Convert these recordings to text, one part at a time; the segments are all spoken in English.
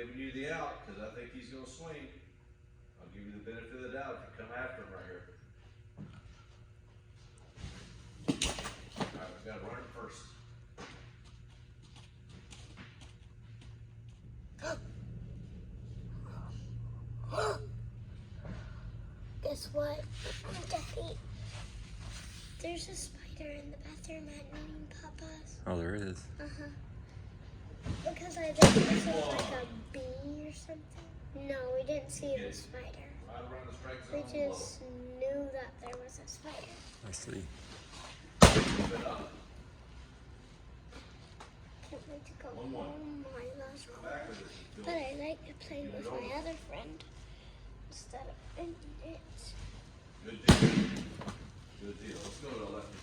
giving you the out because I think he's gonna swing. I'll give you the benefit of the doubt if you come after him right here. All right, we got to run it first. Guess what, Daddy? There's a spider in the bathroom at Nene Papa's. Oh, there is. Uh-huh. Because I think this was like a bee or something. No, we didn't see the spider. Right around the strike We zone. just knew that there was a spider. I see. Keep it up. Can't wait to go One more. home. My last Come call. back with it. But I like playing with my other friend instead of ending it. Good deal. Good deal. Let's go to lefty.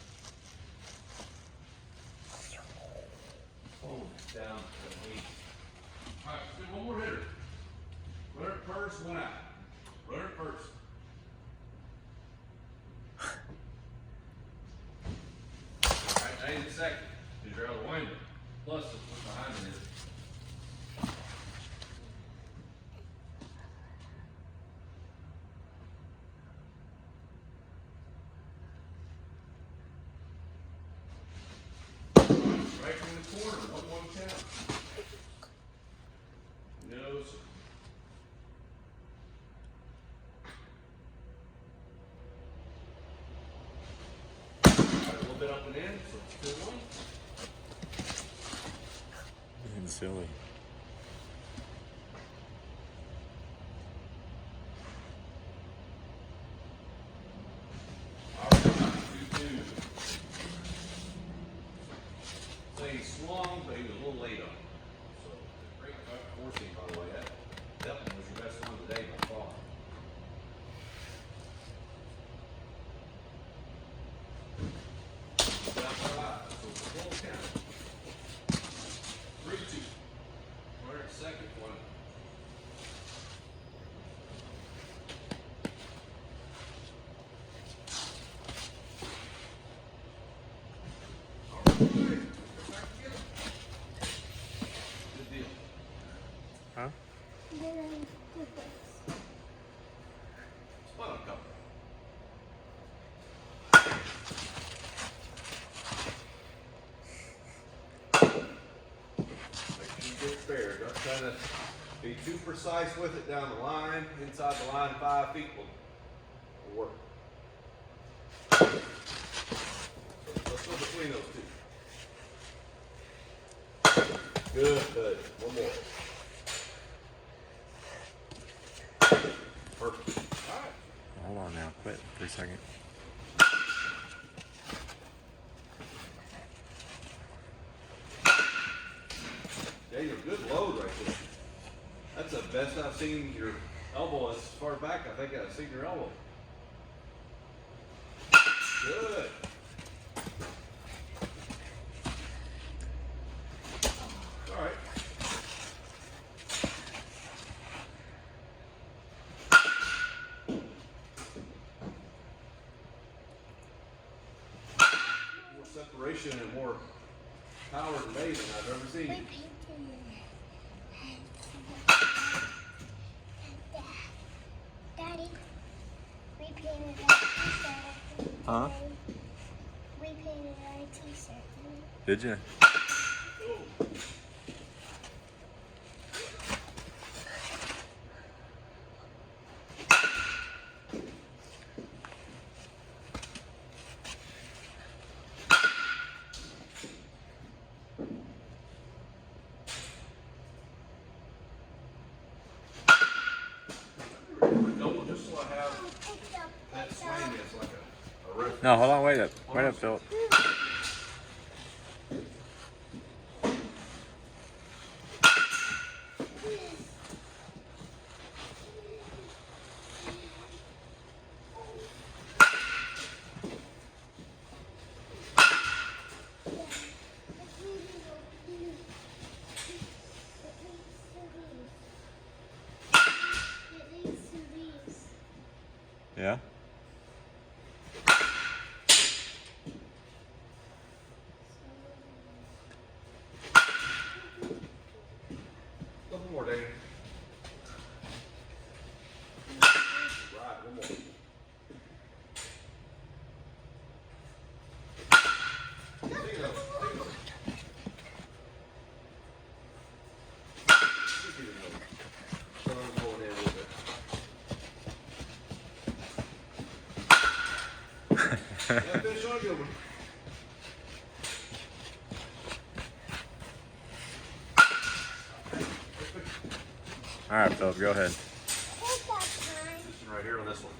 Boom. Down to 8. All right, let's do one more hitter. Run it first, one out. Run it first. All right, now you need a second. Because you're out of the window. Plus, what's behind it is. Right from the corner, 1-1 count. No, sir. All right, a little bit up and in, so it's 2-1. And silly. All right, 2-2. So he swung, but he was a little late on it. So, great forcing, by the way. That one was your best one today by far. Down to 5, so it's a full count. 3-2. We're at second one. All right. Good deal. Huh? Then I did this. Spot on couple. Make sure you get it fair. Don't try to be too precise with it down the line. Inside the line, 5 feet will work. So let's go between those two. Good, good. One more. Perfect. All right. Hold on now. Quit for a second. Daniel, good load right there. That's the best I've seen your elbow as far back I think I've seen your elbow. Good. All right. More separation and more power today than I've ever We seen. painted Daddy, we painted our t-shirt. Huh? We painted our t-shirt. Did you? Double just so I have that swing is like a reference. No, hold on. Wait up. Wait up, Philip. Yeah? Yeah, fish on a good one. All right, Philip, go ahead. Take that time. Right here on this one.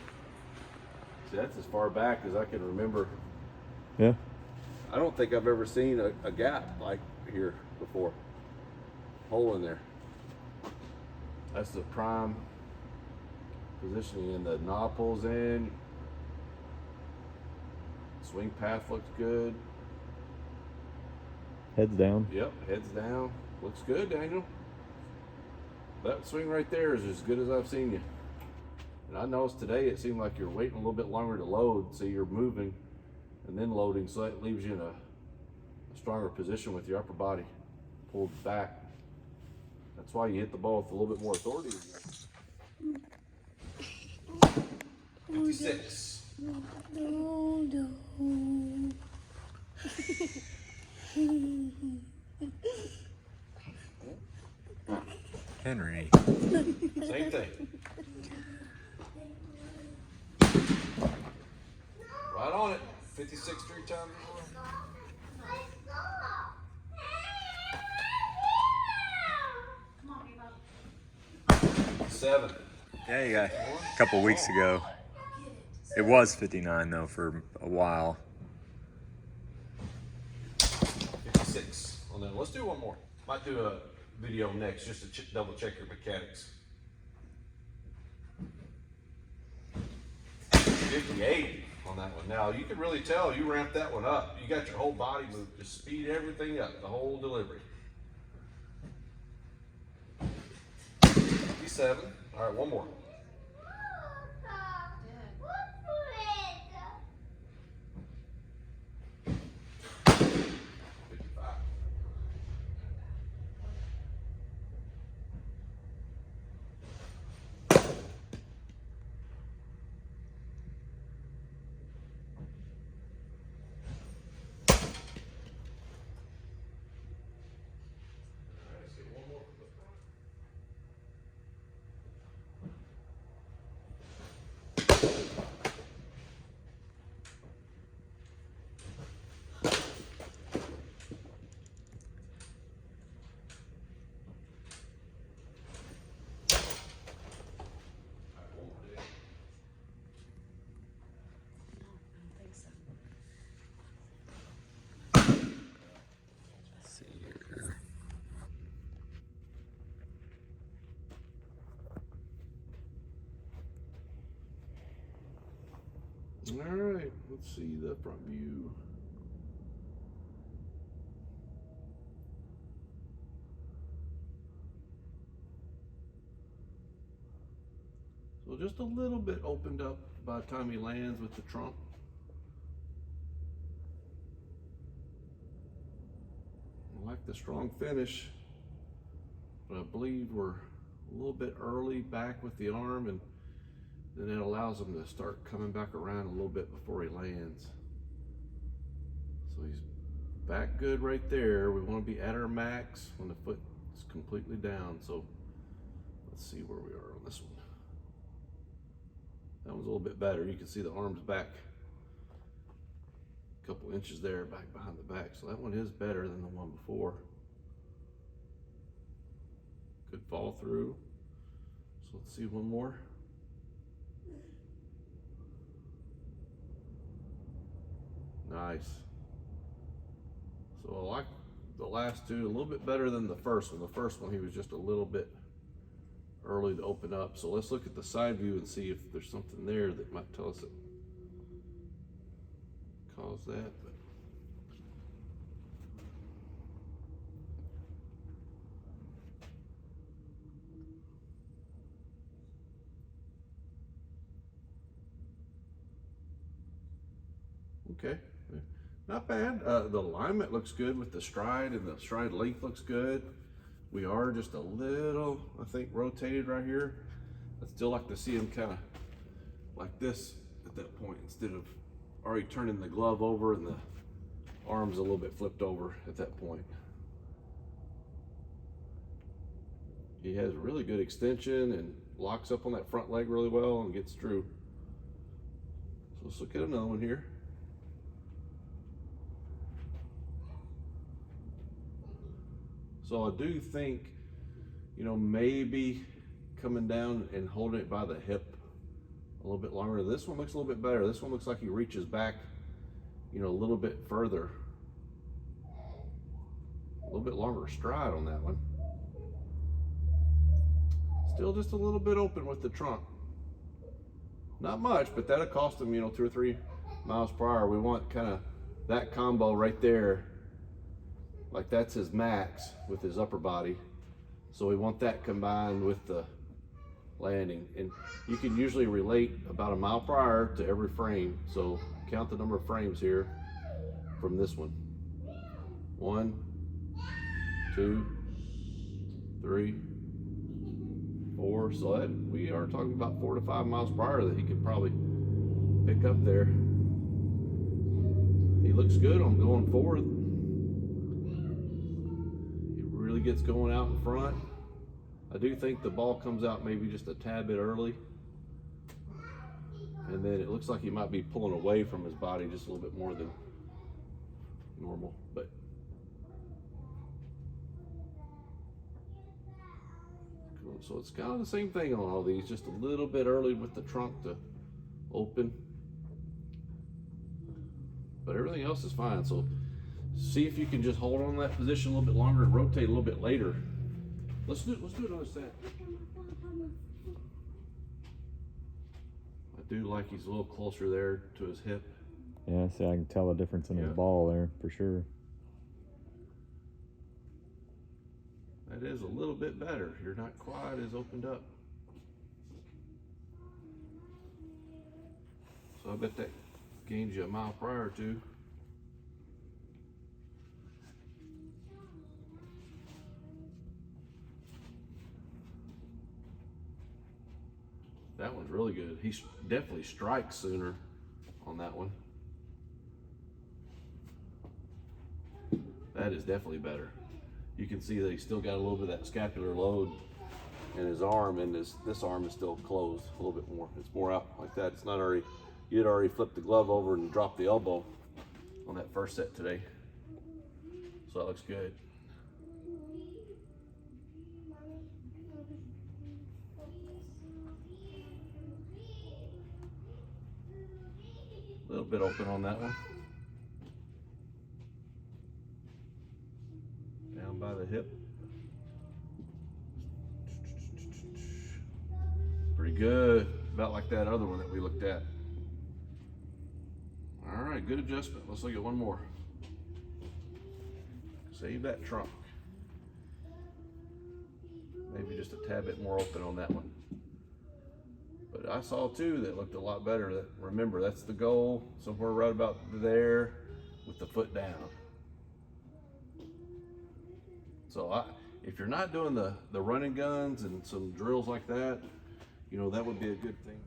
See, that's as far back as I can remember. Yeah. I don't think I've ever seen a gap like here before. Hole in there. That's the prime positioning, and the knob pulls in. Swing path looks good. Heads down. Yep, heads down. Looks good, Daniel. That swing right there is as good as I've seen you. And I noticed today it seemed like you're waiting a little bit longer to load, so you're moving and then loading, so that leaves you in a stronger position with your upper body pulled back. That's why you hit the ball with a little bit more authority. 56. No, no. Henry. Same thing. Right on it. 56 3 times. 7. Yeah, you got a couple weeks ago. It was 59 though for a while. 56 on that. Let's do one more. Might do a video next just to double check your mechanics. 58 on that one. Now you can really tell you ramped that one up. You got your whole body moved to speed everything up, the whole delivery. 57. All right, one more. 55. Let's get one more from the front. All right, one more, Dave. Let's see here. All right, let's see the front view. So just a little bit opened up by the time he lands with the trunk. I like the strong finish, but I believe we're a little bit early back with the arm, and then it allows him to start coming back around a little bit before he lands. So he's back good right there. We want to be at our max when the foot is completely down. So let's see where we are on this one. That one's a little bit better. You can see the arm's back a couple inches there, back behind the back. So that one is better than the one before. Good fall through. So let's see one more. Nice. So I like the last two a little bit better than the first one. The first one, he was just a little bit early to open up. So let's look at the side view and see if there's something there that might tell us it caused that. But okay, not bad. The alignment looks good with the stride, and the stride length looks good. We are just a little, I think, rotated right here. I'd still like to see him kind of like this at that point instead of already turning the glove over and the arms a little bit flipped over at that point. He has really good extension and locks up on that front leg really well and gets through. So let's look at another one here. So I do think, you know, maybe coming down and holding it by the hip a little bit longer. This one looks a little bit better. This one looks like he reaches back, you know, a little bit further. A little bit longer stride on that one. Still just a little bit open with the trunk. Not much, but that'll cost him, you know, 2 or 3 miles per hour. We want kind of that combo right there. Like that's his max with his upper body. So we want that combined with the landing. And you can usually relate about a mile per hour to every frame. So count the number of frames here from this one. 1, 2, 3, 4. So that we are talking about 4 to 5 miles per hour that he could probably pick up there. He looks good on going forward. He really gets going out in front. I do think the ball comes out maybe just a tad bit early. And then it looks like he might be pulling away from his body just a little bit more than normal. But cool. So it's kind of the same thing on all these, just a little bit early with the trunk to open. But everything else is fine. So see if you can just hold on that position a little bit longer and rotate a little bit later. Let's do another set. I do like he's a little closer there to his hip. Yeah, see, I can tell the difference in his ball there for sure. That is a little bit better. You're not quite as opened up. So I bet that gains you a mile per hour or 2. That one's really good. He definitely strikes sooner on that one. That is definitely better. You can see that he's still got a little bit of that scapular load in his arm, and this arm is still closed a little bit more. It's more out like that. It's not already, you had already flipped the glove over and dropped the elbow on that first set today. So that looks good. A little bit open on that one. Down by the hip. Pretty good. About like that other one that we looked at. All right, good adjustment. Let's look at one more. Save that trunk. Maybe just a tad bit more open on that one. But I saw 2 that looked a lot better. That, remember, that's the goal, somewhere right about there with the foot down. So if you're not doing the running guns and some drills like that, you know, that would be a good thing.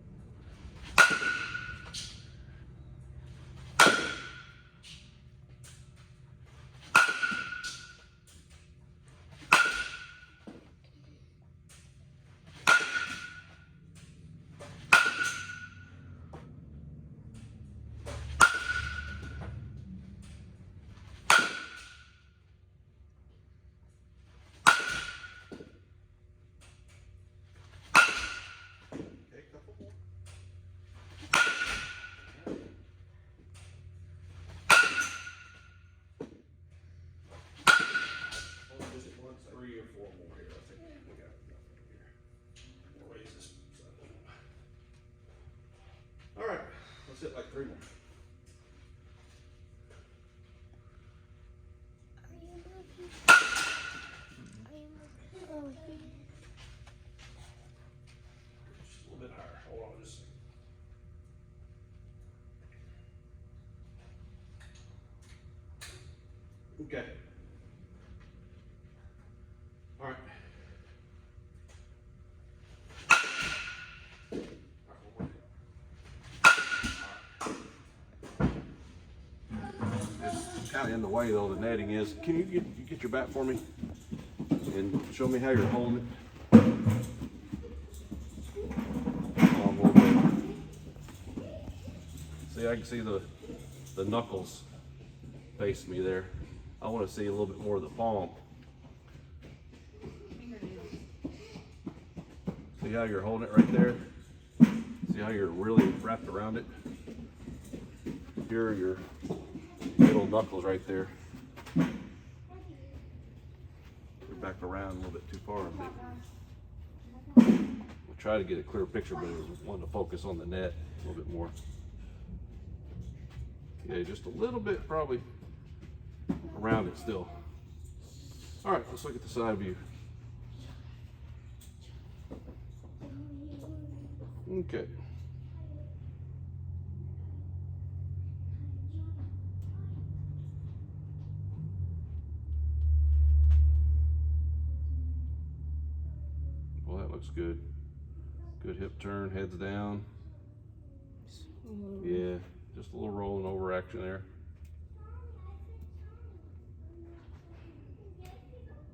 Let's hit like 3 more. Just a little bit higher. Hold on just a second. Okay. All right. Kind of in the way though, the netting is. Can you get your bat for me and show me how you're holding it? A little bit. See, I can see the knuckles face me there. I want to see a little bit more of the palm. See how you're holding it right there? See how you're really wrapped around it? Here are your little knuckles right there. You're back around a little bit too far, I think. We'll try to get a clear picture, but I wanted to focus on the net a little bit more. Yeah, just a little bit probably around it still. All right, let's look at the side view. Okay. Well, that looks good. Good hip turn, heads down. Yeah, just a little rolling over action there.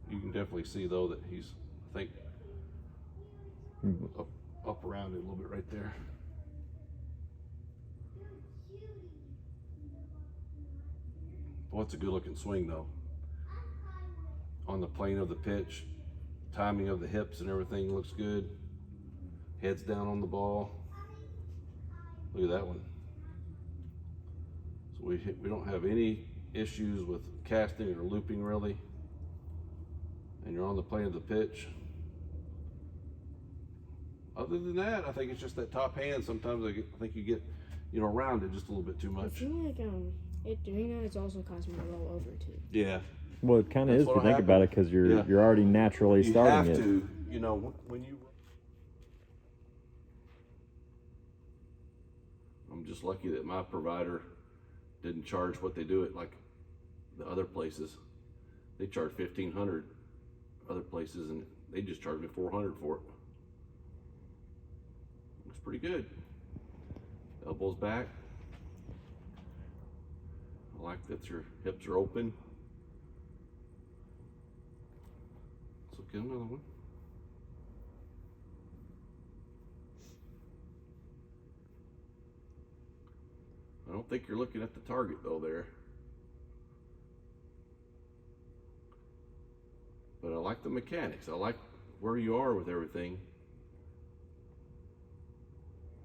You can definitely see though that he's, I think, up around it a little bit right there. Well, it's a good looking swing though. On the plane of the pitch, timing of the hips and everything looks good. Heads down on the ball. Look at that one. So we don't have any issues with casting or looping really. And you're on the plane of the pitch. Other than that, I think it's just that top hand. Sometimes I think you get, around it just a little bit too I much. feel like it doing that, it's also caused me to roll over too. Yeah. Well, it kind of is if you what'll think about it, because you're already naturally You starting have it. to, when you. I'm just lucky that my provider didn't charge what they do at like the other places. They charge $1,500 other places, and they just charged me $400 for it. Looks pretty good. Elbows back. I like that your hips are open. So get another one. I don't think you're looking at the target though there. But I like the mechanics. I like where you are with everything.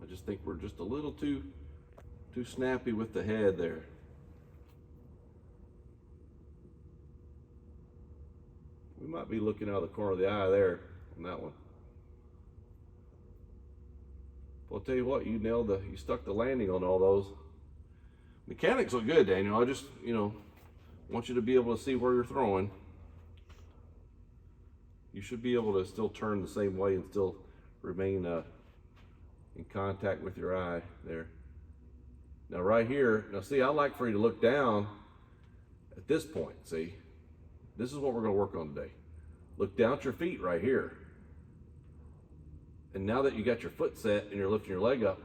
I just think we're just a little too snappy with the head there. We might be looking out of the corner of the eye there on that one. Well, I'll tell you what, you stuck the landing on all those. Mechanics look good, Daniel. I just, want you to be able to see where you're throwing. You should be able to still turn the same way and still remain in contact with your eye there. Now right here, see, I like for you to look down at this point, see? This is what we're gonna work on today. Look down at your feet right here. And now that you got your foot set and you're lifting your leg up,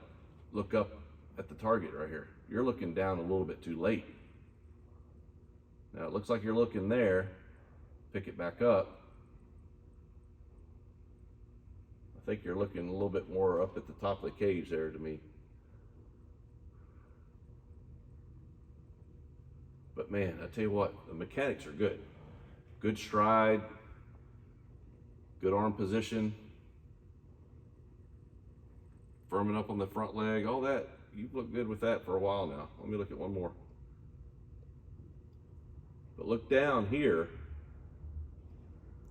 look up at the target right here. You're looking down a little bit too late. Now it looks like you're looking there. Pick it back up. I think you're looking a little bit more up at the top of the cage there to me. But man, I tell you what, the mechanics are good. Good stride, good arm position, firming up on the front leg, all that. You've looked good with that for a while now. Let me look at one more. But look down here.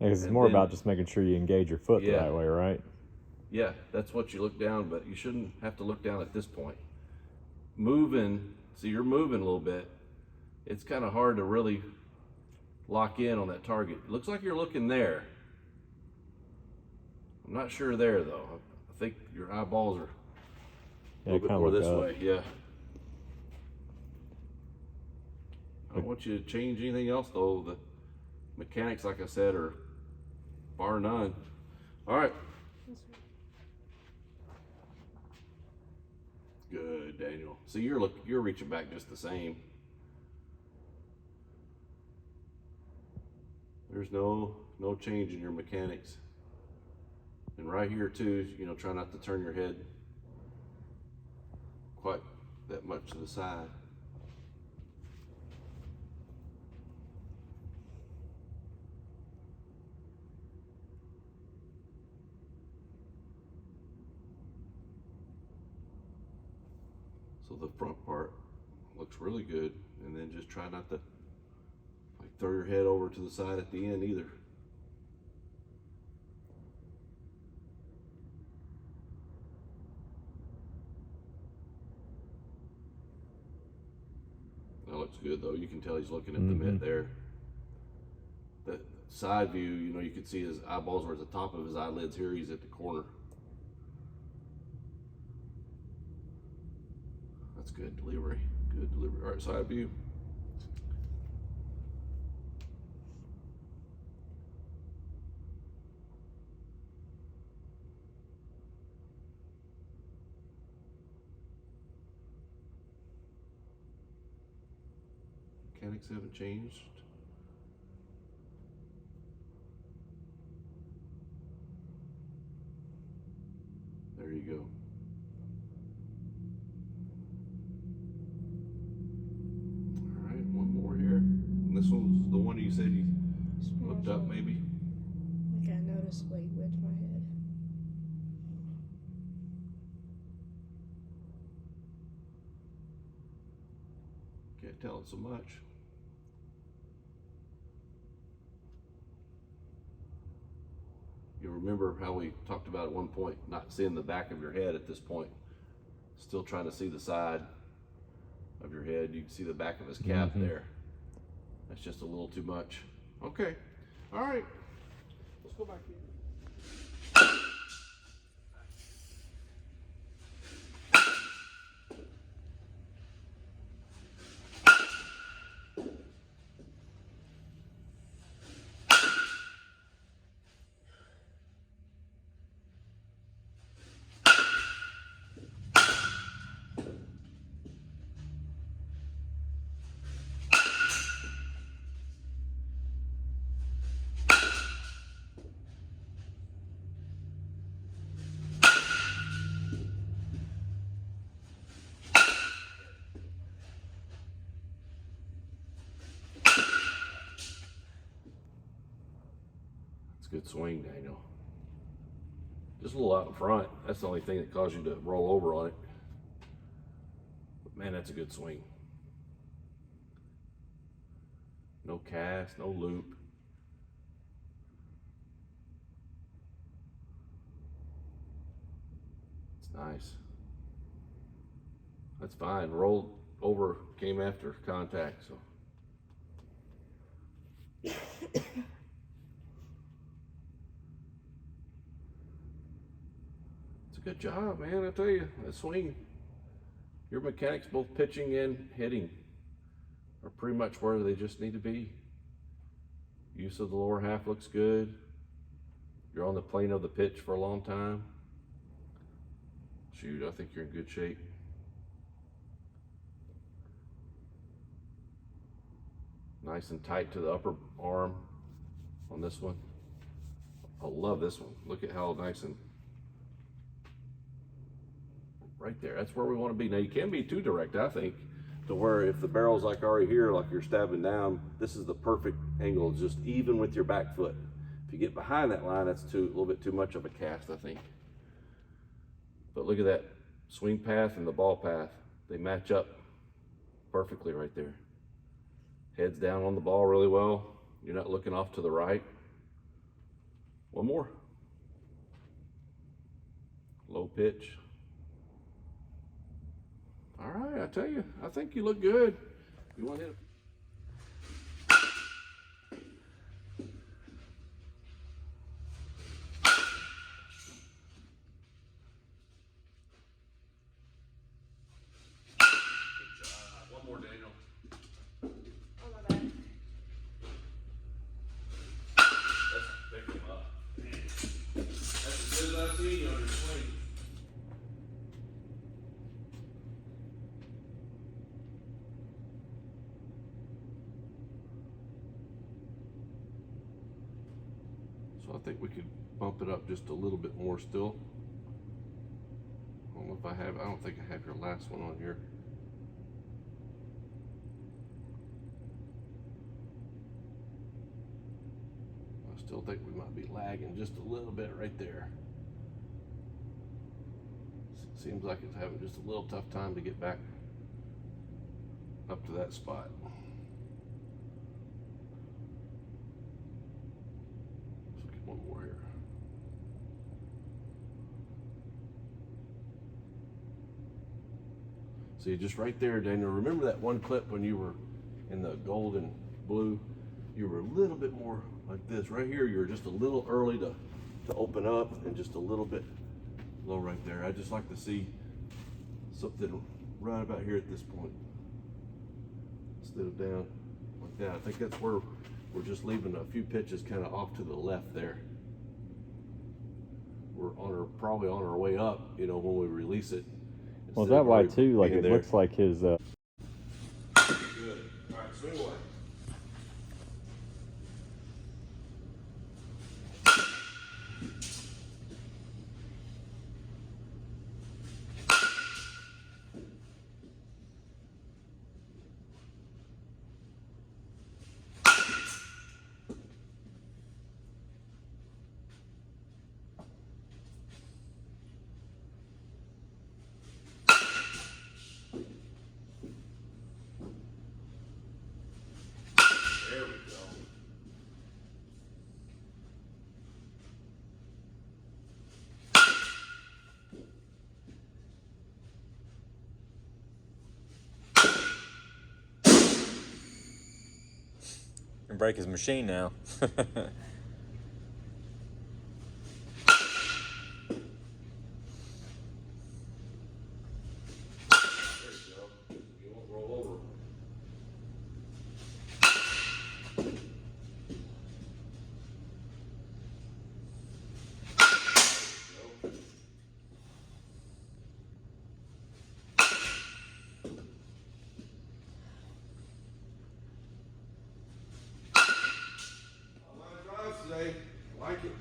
Yeah, 'cause it's more about just making sure you engage your foot the right way, right? Yeah, that's what you look down, but you shouldn't have to look down at this point. Moving, see, you're moving a little bit. It's kind of hard to really lock in on that target. It looks like you're looking there. I'm not sure there though. I think your eyeballs are a little bit more this way. Yeah. I don't want you to change anything else though. The mechanics, like I said, are bar none. All right. Good, Daniel. See, you're reaching back just the same. There's no change in your mechanics. And right here too, try not to turn your head quite that much to the side. So the front part looks really good, and then just try not to like throw your head over to the side at the end either. That looks good though. You can tell he's looking at the mitt there. The side view, you know, you can see his eyeballs are at the top of his eyelids. Here he's at the corner. That's good delivery. Good delivery. All right, side view. Mechanics haven't changed. There you go. All right, one more here. And this one's the one you said you looked up maybe? Like I noticed like with my head. Can't tell it so much. You remember how we talked about at one point, not seeing the back of your head at this point. Still trying to see the side of your head. You can see the back of his cap there. That's just a little too much. Okay, all right. Let's go back here. Good swing, Daniel. Just a little out in front. That's the only thing that caused you to roll over on it. But man, that's a good swing. No cast, no loop. It's nice. That's fine. Rolled over, came after contact, so. Good job, man. I tell you, that swing, your mechanics, both pitching and hitting, are pretty much where they just need to be. Use of the lower half looks good. You're on the plane of the pitch for a long time. Shoot, I think you're in good shape. Nice and tight to the upper arm on this one. I love this one. Look at how nice and right there. That's where we want to be. Now you can be too direct, I think, to where if the barrel's like already here, like you're stabbing down, this is the perfect angle, just even with your back foot. If you get behind that line, that's a little bit too much of a cast, I think. But look at that swing path and the ball path. They match up perfectly right there. Head's down on the ball really well. You're not looking off to the right. One more. Low pitch. All right, I tell you, I think you look good. You want to hit it? Good job. One more, Daniel. Oh my bad. Let's pick him up. That's as good as I've seen you on your swing. So I think we could bump it up just a little bit more still. I don't know if I have, I don't think I have your last one on here. I still think we might be lagging just a little bit right there. Seems like it's having just a little tough time to get back up to that spot. Let's get one more here. See, just right there, Daniel. Remember that one clip when you were in the gold and blue? You were a little bit more like this. Right here, you're just a little early to open up and just a little bit low right there. I just like to see something right about here at this point instead of down like that. I think that's where we're just leaving a few pitches kind of off to the left there. We're probably on our way up, you know, when we release it. Well, that why too? Like it there. looks like his. Good. All right, swing away. There we go. And break his machine now. There you go. You won't roll over. Today. I like it.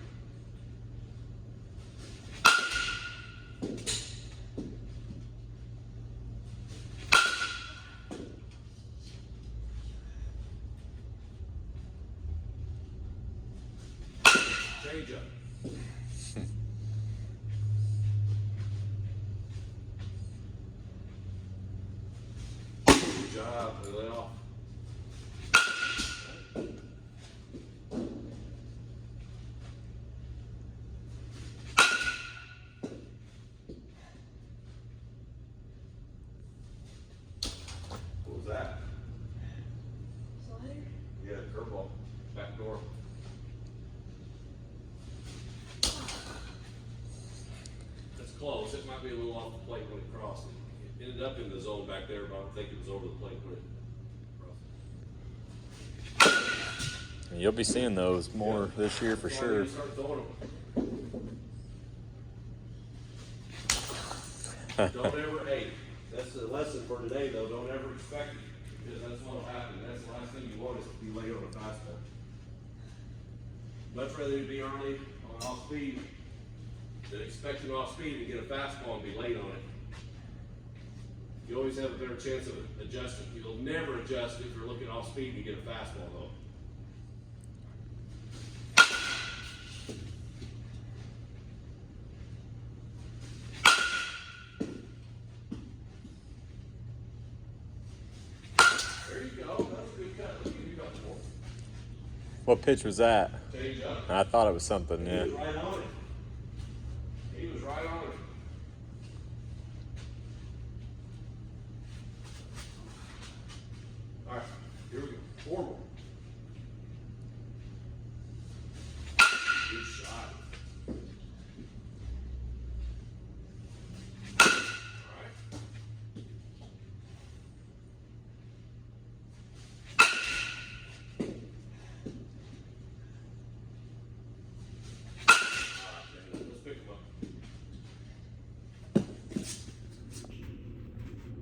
Change up. Good job. Lay off. What was that? Slider? Yeah, curveball. Back door. That's close. It might be a little off the plate when it crossed. It ended up in the zone back there, but I don't think it was over the plate when it crossed. You'll be seeing those more this year for That's why sure. you start throwing them. Don't ever, hey, that's the lesson for today though, don't ever expect it, because that's what'll happen, that's the last thing you want is to be late on a fastball. Much rather you be early on off speed than expecting off speed and get a fastball and be late on it. You always have a better chance of adjusting. You'll never adjust if you're looking off speed and get a fastball though. There you go. That's a good cut. Look at you got four. What pitch was that? Change up. I thought it was something. He Yeah. was right on it. He was right on it. All right, here we go. Four more. Good shot. All right. Let's pick him up.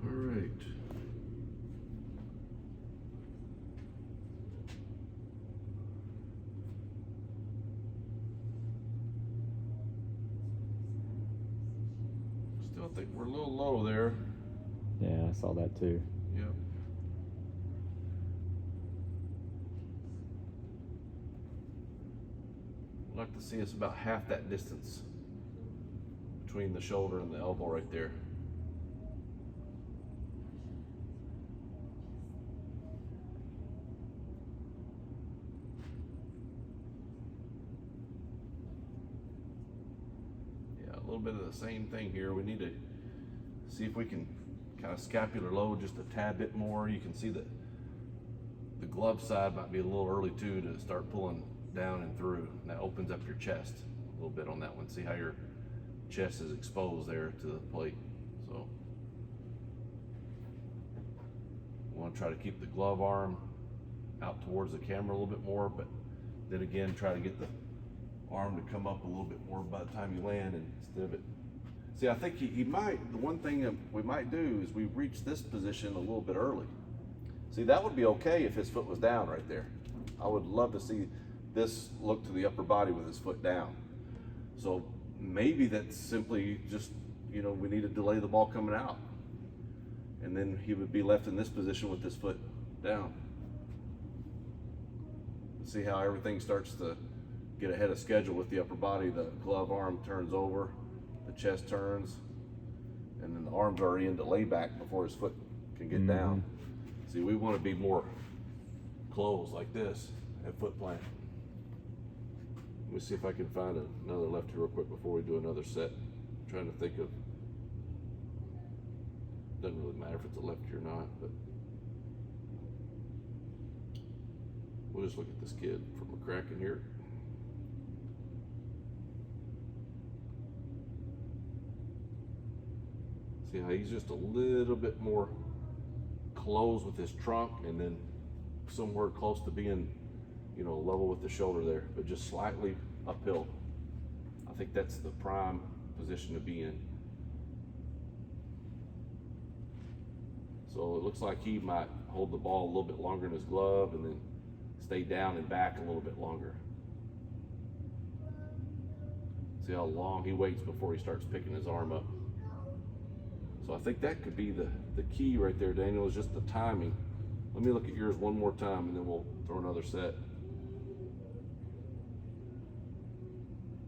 All right. Still think we're a little low there. Yeah, I saw that too. Yep. I'd like to see us about half that distance between the shoulder and the elbow right there. little bit of the same thing here. We need to see if we can kind of scapular load just a tad bit more. You can see that the glove side might be a little early too to start pulling down and through. And that opens up your chest a little bit on that one. See how your chest is exposed there to the plate. So we want to try to keep the glove arm out towards the camera a little bit more, but then again try to get the arm to come up a little bit more by the time you land, and instead of it. See, I think he might, the one thing that we might do is we reach this position a little bit early. See, that would be okay if his foot was down right there. I would love to see this look to the upper body with his foot down. So maybe that's simply just, you know, we need to delay the ball coming out. And then he would be left in this position with his foot down. See how everything starts to get ahead of schedule with the upper body. The glove arm turns over, the chest turns, and then the arm's already into layback before his foot can get down. See, we want to be more closed like this at foot plant. Let me see if I can find another lefty real quick before we do another set. I'm trying to think of, doesn't really matter if it's a lefty or not, but we'll just look at this kid from McCracken here. See how he's just a little bit more close with his trunk, and then somewhere close to being, you know, level with the shoulder there, but just slightly uphill. I think that's the prime position to be in. So it looks like he might hold the ball a little bit longer in his glove and then stay down and back a little bit longer. See how long he waits before he starts picking his arm up. So I think that could be the key right there, Daniel, is just the timing. Let me look at yours one more time and then we'll throw another set.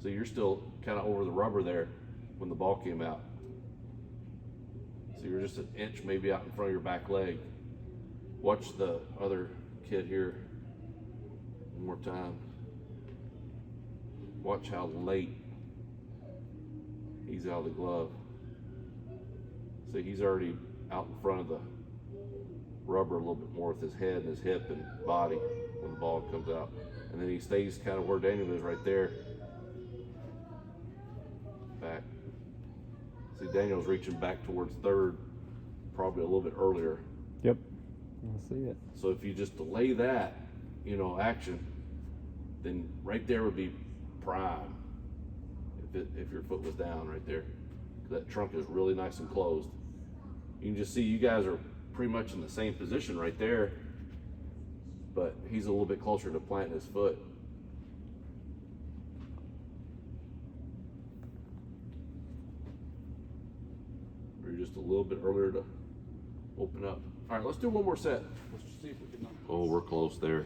So you're still kind of over the rubber there when the ball came out. So you're just an inch maybe out in front of your back leg. Watch the other kid here one more time. Watch how late he's out of the glove. See, he's already out in front of the rubber a little bit more with his head and his hip and body when the ball comes out. And then he stays kind of where Daniel is right there. Back. See, Daniel's reaching back towards third probably a little bit earlier. Yep, I see it. So if you just delay that, you know, action, then right there would be prime if your foot was down right there. That trunk is really nice and closed. You can just see you guys are pretty much in the same position right there, but he's a little bit closer to planting his foot. Or just a little bit earlier to open up. All right, let's do one more set. Let's just see if we can. Oh, we're close there.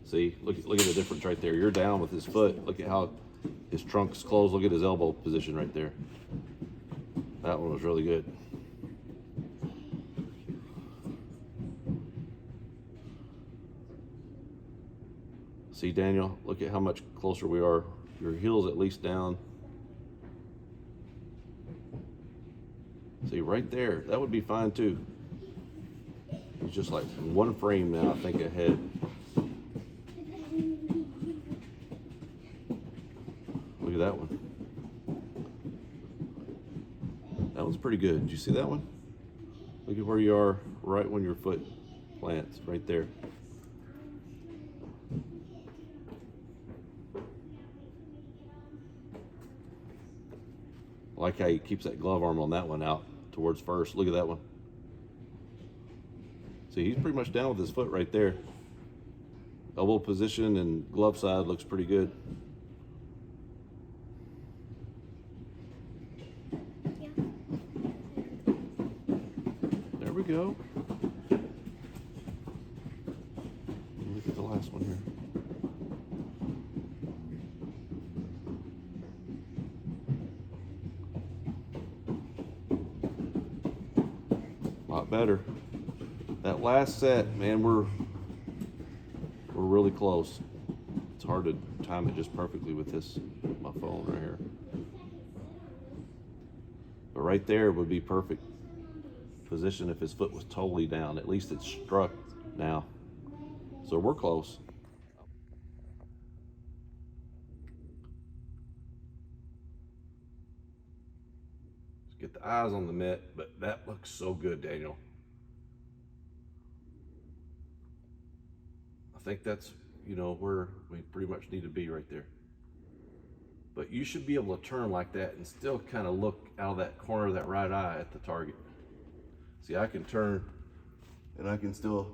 See, look at the difference right there. You're down with his foot. Look at how his trunk's closed. Look at his elbow position right there. That one was really good. See, Daniel, look at how much closer we are. Your heel's at least down. See, right there, that would be fine too. It's just like one frame now, I think, ahead. Look at that one. That one's pretty good. Did you see that one? Look at where you are right when your foot plants, right there. I like how he keeps that glove arm on that one out towards first. Look at that one. See, he's pretty much down with his foot right there. Elbow position and glove side looks pretty good. Yeah. There we go. Look at the last one here. A lot better. That last set, man, we're really close. It's hard to time it just perfectly with my phone right here. right there would be perfect position if his foot was totally down. At least it's struck now. So we're close. Let's get the eyes on the mitt, but that looks so good, Daniel. I think that's, you know, where we pretty much need to be right there. But you should be able to turn like that and still kind of look out of that corner of that right eye at the target. See, I can turn and I can still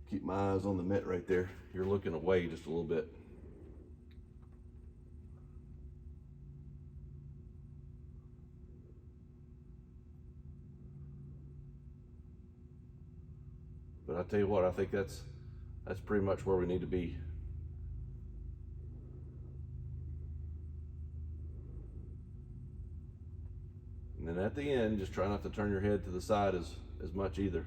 keep my eyes on the mitt right there. You're looking away just a little bit. But I tell you what, I think that's pretty much where we need to be. And then at the end, just try not to turn your head to the side as much either.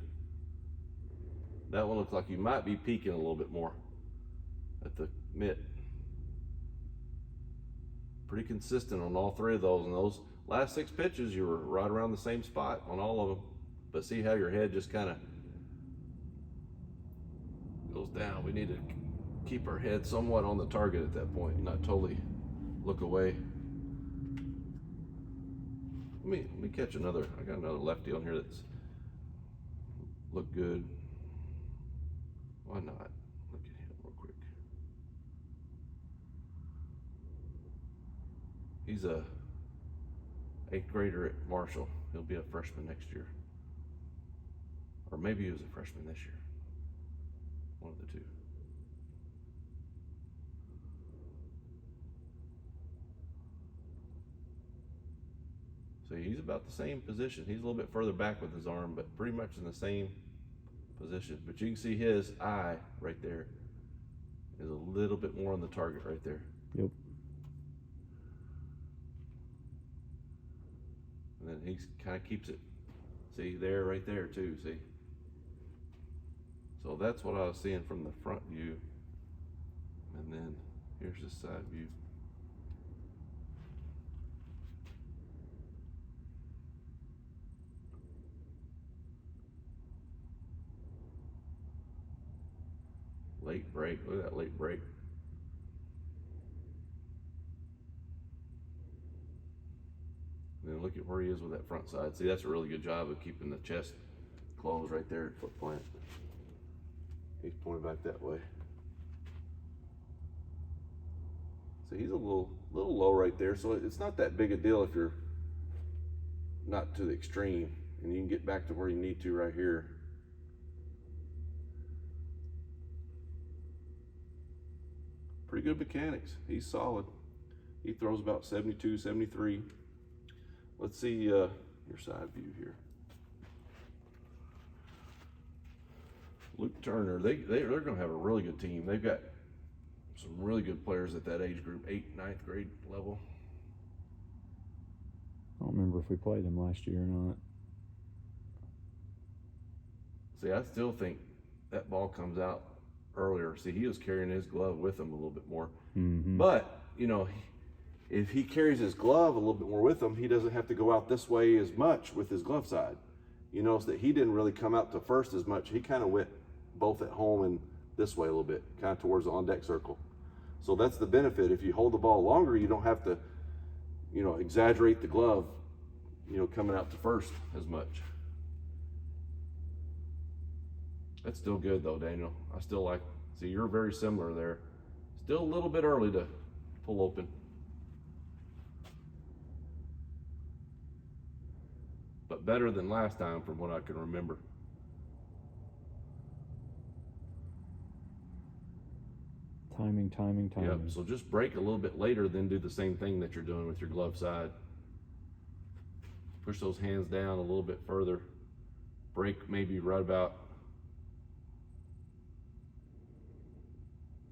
That one looks like you might be peeking a little bit more at the mitt. Pretty consistent on all three of those. And those last 6 pitches, you were right around the same spot on all of them. But see how your head just kind of goes down. We need to keep our head somewhat on the target at that point, not totally look away. Let me catch another. I got another lefty on here that's look good. Why not? Look at him real quick. He's a 8th grader at Marshall. He'll be a freshman next year. Or maybe he was a freshman this year. One of the two. So he's about the same position. He's a little bit further back with his arm, but pretty much in the same position. But you can see his eye right there is a little bit more on the target right there. Yep. And then he kind of keeps it, see, there, right there too, see? So that's what I was seeing from the front view. And then here's the side view. Late break, look at that late break. And then look at where he is with that front side. See, that's a really good job of keeping the chest closed right there at foot plant. He's pointing back that way. So he's a little low right there. So it's not that big a deal if you're not to the extreme, and you can get back to where you need to right here. Pretty good mechanics. He's solid. He throws about 72, 73. Let's see your side view here. Luke Turner, they're going to have a really good team. They've got some really good players at that age group, 8th, 9th grade level. I don't remember if we played them last year or not. See, I still think that ball comes out earlier. See, he was carrying his glove with him a little bit more. Mm-hmm. But, you know, if he carries his glove a little bit more with him, he doesn't have to go out this way as much with his glove side. You notice that he didn't really come out to first as much. He kind of went both at home and this way a little bit, kind of towards the on-deck circle. So that's the benefit. If you hold the ball longer, you don't have to, you know, exaggerate the glove, you know, coming out to first as much. That's still good though, Daniel. I still like, see, you're very similar there. Still a little bit early to pull open. But better than last time from what I can remember. Timing. Yep, so just break a little bit later, then do the same thing that you're doing with your glove side. Push those hands down a little bit further. Break maybe right about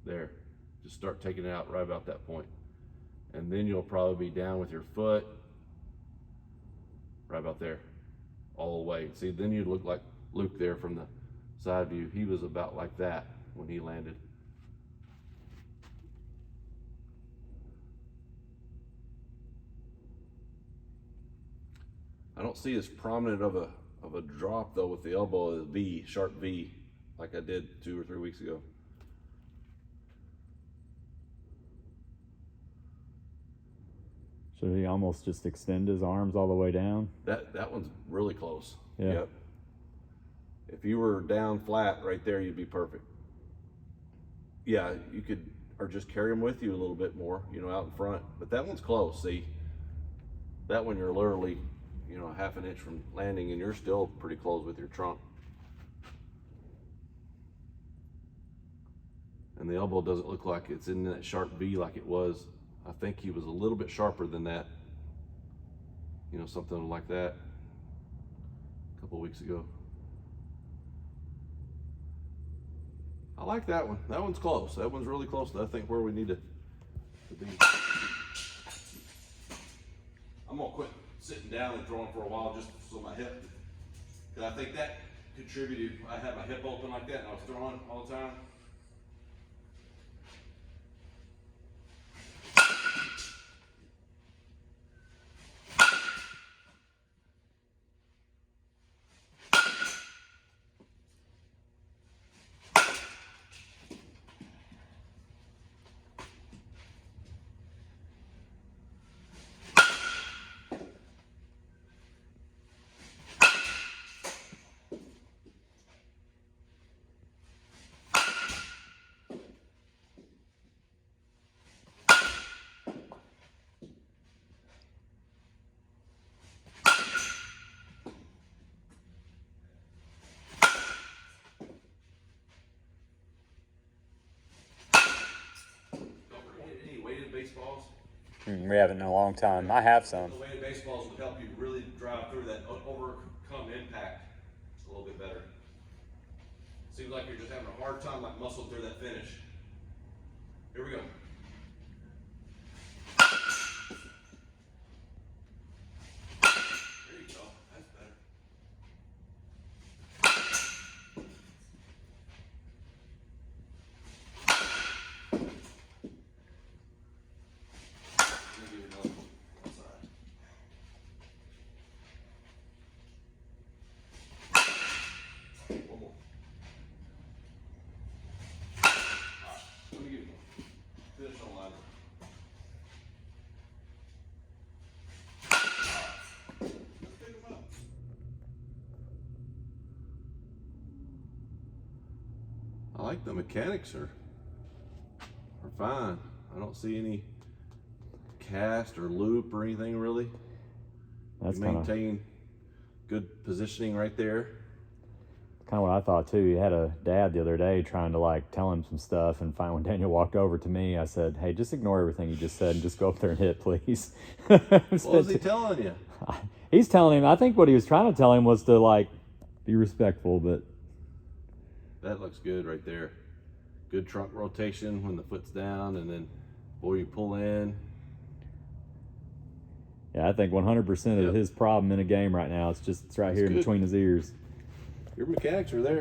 there. Just start taking it out right about that point. And then you'll probably be down with your foot right about there, all the way. See, then you'd look like Luke there from the side view. He was about like that when he landed. I don't see as prominent of a drop though with the elbow, a V, sharp V, like I did 2 or 3 weeks ago. Should he almost just extend his arms all the way down? That one's really close. Yeah. Yep. If you were down flat right there, you'd be perfect. Yeah, you could, or just carry them with you a little bit more, you know, out in front. But that one's close. See, that one you're literally, you know, half an inch from landing, and you're still pretty close with your trunk. And the elbow doesn't look like it's in that sharp V like it was. I think he was a little bit sharper than that. You know, something like that a couple weeks ago. I like that one. That one's close. That one's really close to, I think, where we need to be. I'm gonna quit sitting down and throwing for a while just so my hip, because I think that contributed. I had my hip open like that and I was throwing all the time. Baseballs. We haven't in a long time. I have some. The weighted baseballs would help you really drive through that, overcome impact a little bit better. Seems like you're just having a hard time like muscling through that finish. Here we go. There you go. That's better. I like the mechanics are fine. I don't see any cast or loop or anything really. That's you maintain good positioning right there. kind of what I thought too. He had a dad the other day trying to like tell him some stuff, and finally when Daniel walked over to me, I said, "Hey, just ignore everything you just said and just go up there and hit, please." What was he telling you? He's telling him, I think what he was trying to tell him was to like be respectful, but that looks good right there. Good trunk rotation when the foot's down, and then boy, you pull in. yeah, I think 100% of his problem in a game right now, it's right here in good. between his ears. Your mechanics are there.